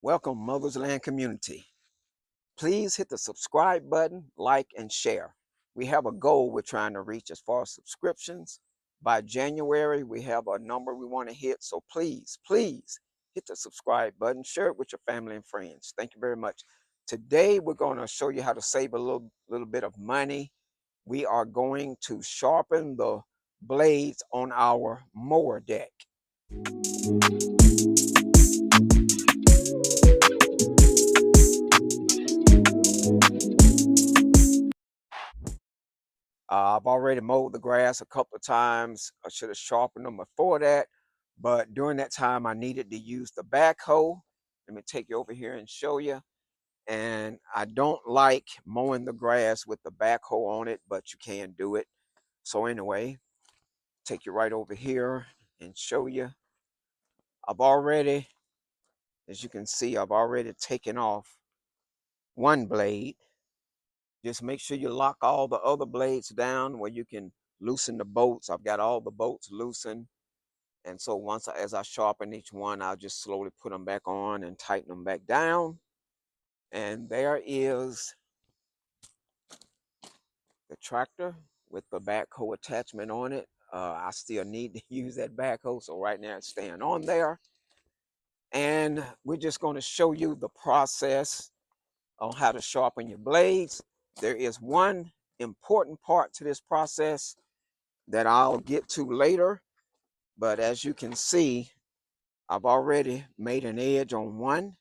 Welcome, Mother's Land community. Please hit the subscribe button, like, and share. We have a goal we're trying to reach as far as subscriptions. By January, we have a number we want to hit. So please hit the subscribe button, share it with your family and friends. Thank you very much. Today, we're going to show you how to save a little bit of money. We are going to sharpen the blades on our mower deck. I've already mowed the grass a couple of times. I should have sharpened them before that, but during that time I needed to use the backhoe. Let me take you over here and show you. And I don't like mowing the grass with the backhoe on it, but you can do it. So anyway, take you right over here and show you. I've already, as you can see, I've already taken off one blade. Just make sure you lock all the other blades down where you can loosen the bolts. I've got all the bolts loosened. And so as I sharpen each one, I'll just slowly put them back on and tighten them back down. And there is the tractor with the backhoe attachment on it. I still need to use that backhoe, so right now it's staying on there. And we're just going to show you the process on how to sharpen your blades. There is one important part to this process that I'll get to later, but as you can see, I've already made an edge on one,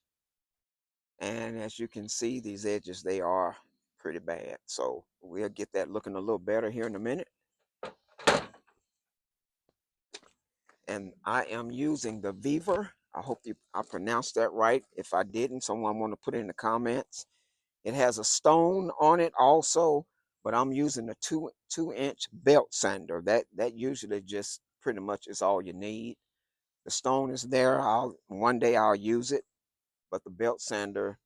and as you can see, these edges, they are pretty bad, so we'll get that looking a little better here in a minute. And I am using the Beaver. I hope I pronounced that right. If I didn't, someone want to put it in the comments. It has a stone on it also, but I'm using a two-inch belt sander. That usually just pretty much is all you need. The stone is there. One day I'll use it, but the belt sander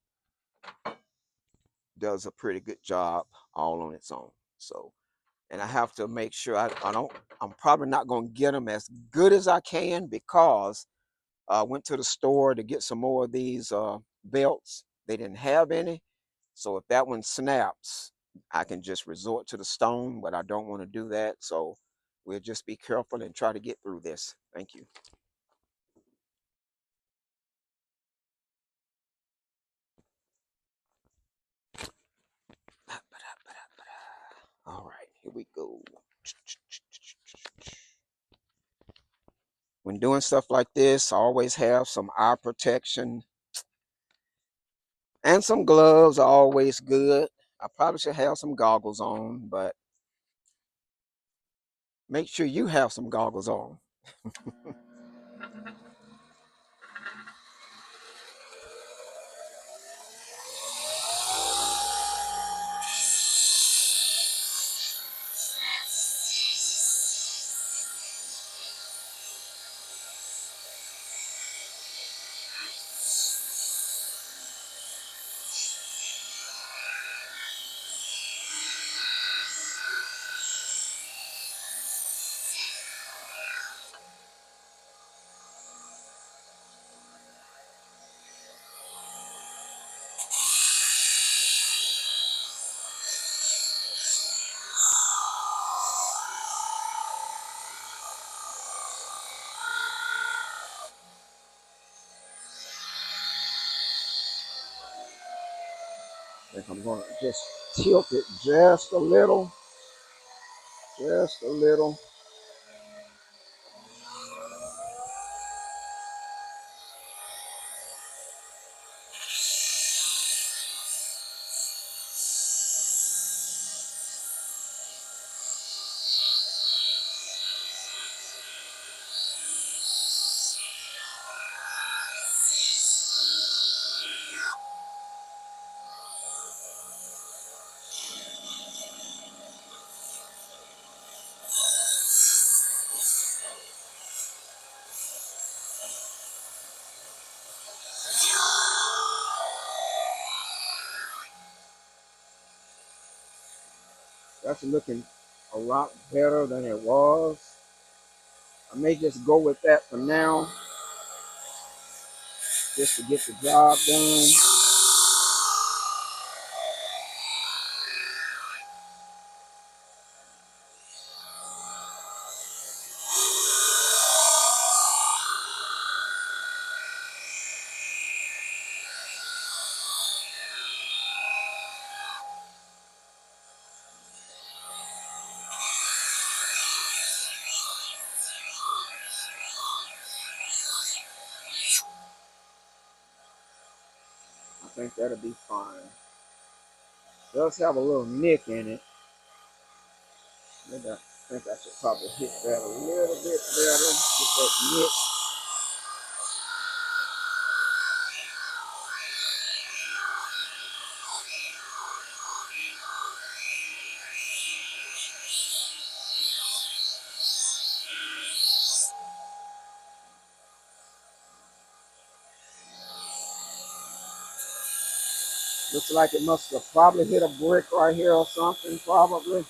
does a pretty good job all on its own. So, and I have to make sure I'm probably not going to get them as good as I can because I went to the store to get some more of these belts. They didn't have any. So if that one snaps, I can just resort to the stone, but I don't want to do that. So we'll just be careful and try to get through this. Thank you. All right, here we go. When doing stuff like this, I always have some eye protection and some gloves are always good. I probably should have some goggles on, but make sure you have some goggles on. I think I'm going to just tilt it just a little, just a little. That's looking a lot better than it was. I may just go with that for now. just to get the job done. I think that'll be fine. It does have a little nick in it. Maybe I think I should probably hit that a little bit better. Get that nick. Looks like it must have probably hit a brick right here or something, probably.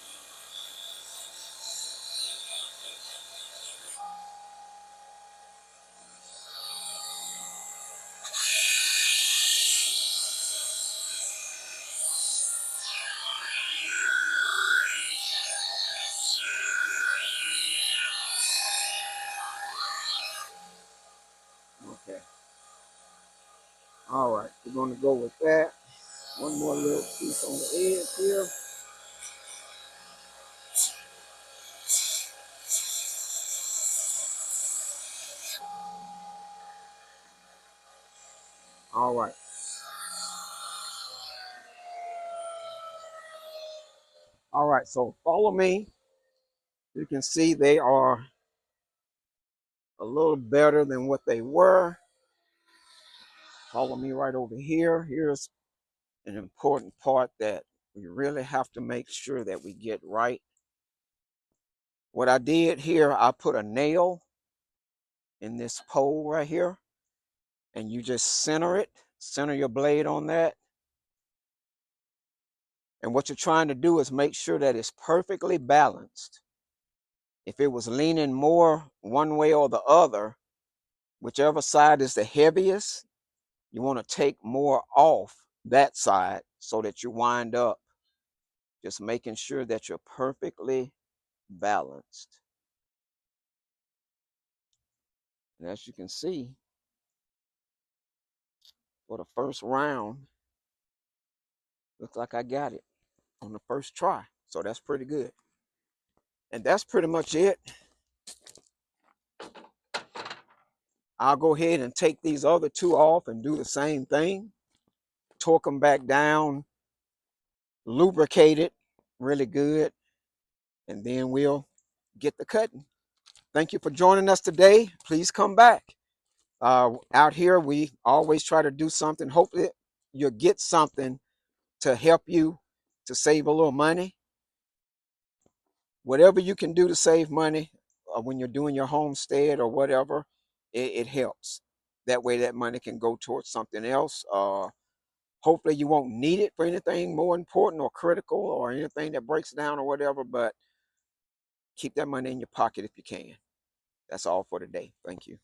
Okay. All right, we're going to go with that. One more little piece on the edge here. All right. All right, so follow me. You can see they are a little better than what they were. Follow me right over here. Here's an important part that we really have to make sure that we get right. What I did here, I put a nail in this pole right here, and you just center your blade on that. And what you're trying to do is make sure that it's perfectly balanced. If it was leaning more one way or the other, whichever side is the heaviest, you want to take more off that side so that you wind up just making sure that you're perfectly balanced. And as you can see, for the first round, looks like I got it on the first try. So that's pretty good. And that's pretty much it. I'll go ahead and take these other two off and do the same thing. Torque them back down, lubricate it really good, and then we'll get the cutting. Thank you for joining us today. Please come back. Out here, we always try to do something. Hopefully, you'll get something to help you to save a little money. Whatever you can do to save money when you're doing your homestead or whatever, it helps. That way, that money can go towards something else. Hopefully, you won't need it for anything more important or critical or anything that breaks down or whatever, but keep that money in your pocket if you can. That's all for today. Thank you.